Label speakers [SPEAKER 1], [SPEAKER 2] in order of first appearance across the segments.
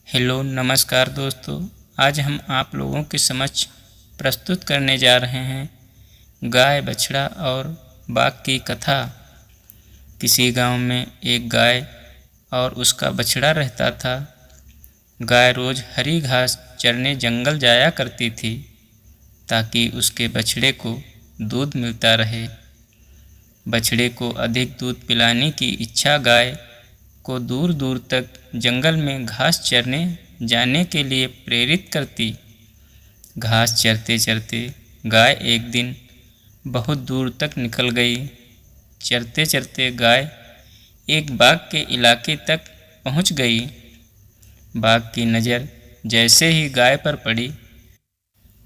[SPEAKER 1] Hello नमस्कार दोस्तों। आज हम आप लोगों के समक्ष प्रस्तुत करने जा रहे हैं गाय बछड़ा और बाघ की कथा। किसी गांव में एक गाय और उसका बछड़ा रहता था। गाय रोज हरी घास चरने जंगल जाया करती थी ताकि उसके बछड़े को दूध मिलता रहे। बछड़े को अधिक दूध पिलाने की इच्छा गाय को दूर दूर तक जंगल में घास चरने जाने के लिए प्रेरित करती। घास चरते चरते गाय एक दिन बहुत दूर तक निकल गई। चरते चरते गाय एक बाघ के इलाके तक पहुंच गई। बाघ की नज़र जैसे ही गाय पर पड़ी,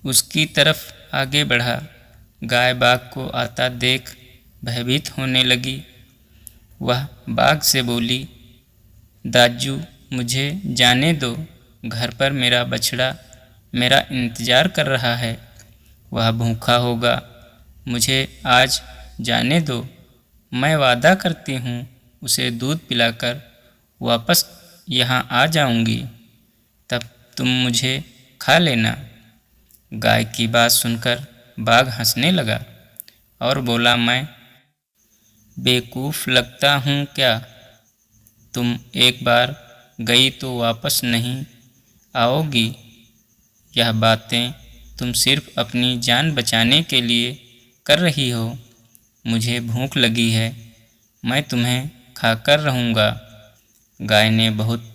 [SPEAKER 1] उसकी तरफ आगे बढ़ा। गाय बाघ को आता देख भयभीत होने लगी। वह बाघ से बोली, दाजू मुझे जाने दो, घर पर मेरा बछड़ा मेरा इंतज़ार कर रहा है। वह भूखा होगा, मुझे आज जाने दो। मैं वादा करती हूँ उसे दूध पिलाकर वापस यहाँ आ जाऊँगी, तब तुम मुझे खा लेना। गाय की बात सुनकर बाघ हंसने लगा और बोला, मैं बेवकूफ़ लगता हूँ क्या? तुम एक बार गई तो वापस नहीं आओगी। यह बातें तुम सिर्फ अपनी जान बचाने के लिए कर रही हो। मुझे भूख लगी है, मैं तुम्हें खाकर रहूँगा। गाय ने बहुत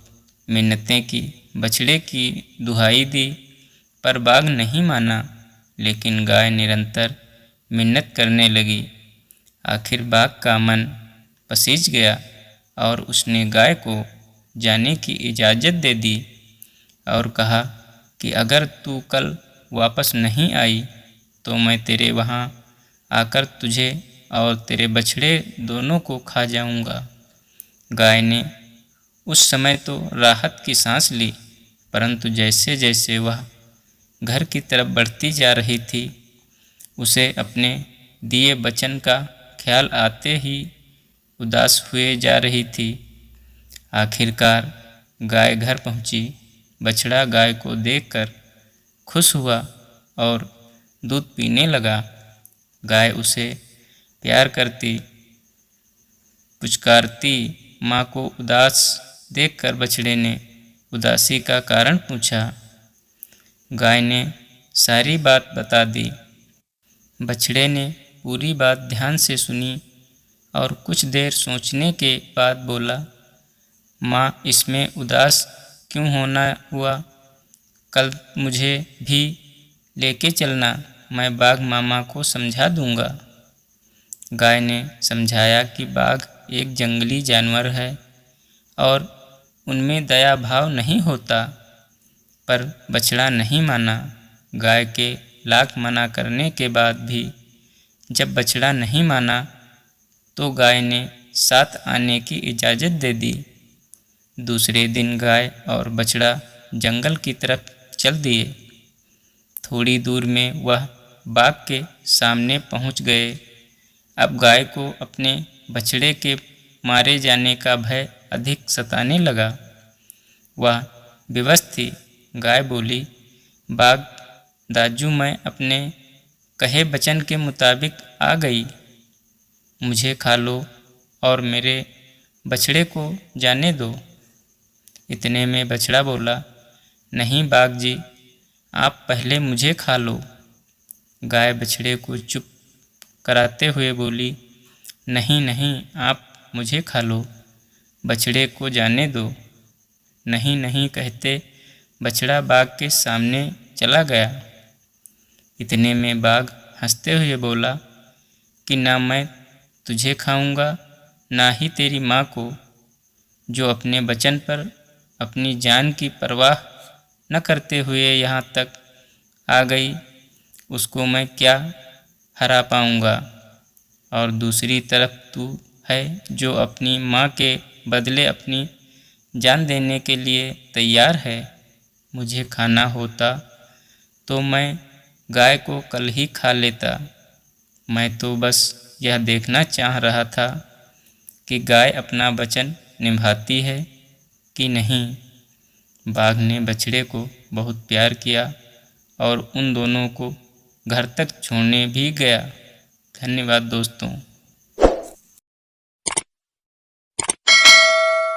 [SPEAKER 1] मिन्नतें की, बछड़े की दुहाई दी, पर बाघ नहीं माना। लेकिन गाय निरंतर मिन्नत करने लगी। आखिर बाघ का मन पसीज गया और उसने गाय को जाने की इजाज़त दे दी और कहा कि अगर तू कल वापस नहीं आई तो मैं तेरे वहाँ आकर तुझे और तेरे बछड़े दोनों को खा जाऊँगा। गाय ने उस समय तो राहत की सांस ली, परंतु जैसे जैसे वह घर की तरफ बढ़ती जा रही थी, उसे अपने दिए वचन का ख्याल आते ही उदास हुए जा रही थी। आखिरकार गाय घर पहुंची। बछड़ा गाय को देखकर खुश हुआ और दूध पीने लगा। गाय उसे प्यार करती, पुचकारती। माँ को उदास देखकर बछड़े ने उदासी का कारण पूछा। गाय ने सारी बात बता दी। बछड़े ने पूरी बात ध्यान से सुनी और कुछ देर सोचने के बाद बोला, माँ, इसमें उदास क्यों होना हुआ? कल मुझे भी लेके चलना, मैं बाघ मामा को समझा दूंगा। गाय ने समझाया कि बाघ एक जंगली जानवर है और उनमें दया भाव नहीं होता, पर बछड़ा नहीं माना। गाय के लाख मना करने के बाद भी जब बछड़ा नहीं माना तो गाय ने साथ आने की इजाज़त दे दी। दूसरे दिन गाय और बछड़ा जंगल की तरफ चल दिए। थोड़ी दूर में वह बाघ के सामने पहुंच गए। अब गाय को अपने बछड़े के मारे जाने का भय अधिक सताने लगा। वह विवश थी। गाय बोली, बाघ दाजू, मैं अपने कहे वचन के मुताबिक आ गई, मुझे खा लो और मेरे बछड़े को जाने दो। इतने में बछड़ा बोला, नहीं बाघ जी, आप पहले मुझे खा लो। गाय बछड़े को चुप कराते हुए बोली, नहीं नहीं, आप मुझे खा लो, बछड़े को जाने दो। नहीं नहीं कहते बछड़ा बाघ के सामने चला गया। इतने में बाघ हंसते हुए बोला कि ना मैं तुझे खाऊंगा, ना ही तेरी माँ को, जो अपने वचन पर अपनी जान की परवाह न करते हुए यहाँ तक आ गई, उसको मैं क्या हरा पाऊंगा। और दूसरी तरफ तू है जो अपनी माँ के बदले अपनी जान देने के लिए तैयार है। मुझे खाना होता तो मैं गाय को कल ही खा लेता। मैं तो बस यह देखना चाह रहा था कि गाय अपना वचन निभाती है कि नहीं। बाघ ने बछड़े को बहुत प्यार किया और उन दोनों को घर तक छोड़ने भी गया। धन्यवाद दोस्तों।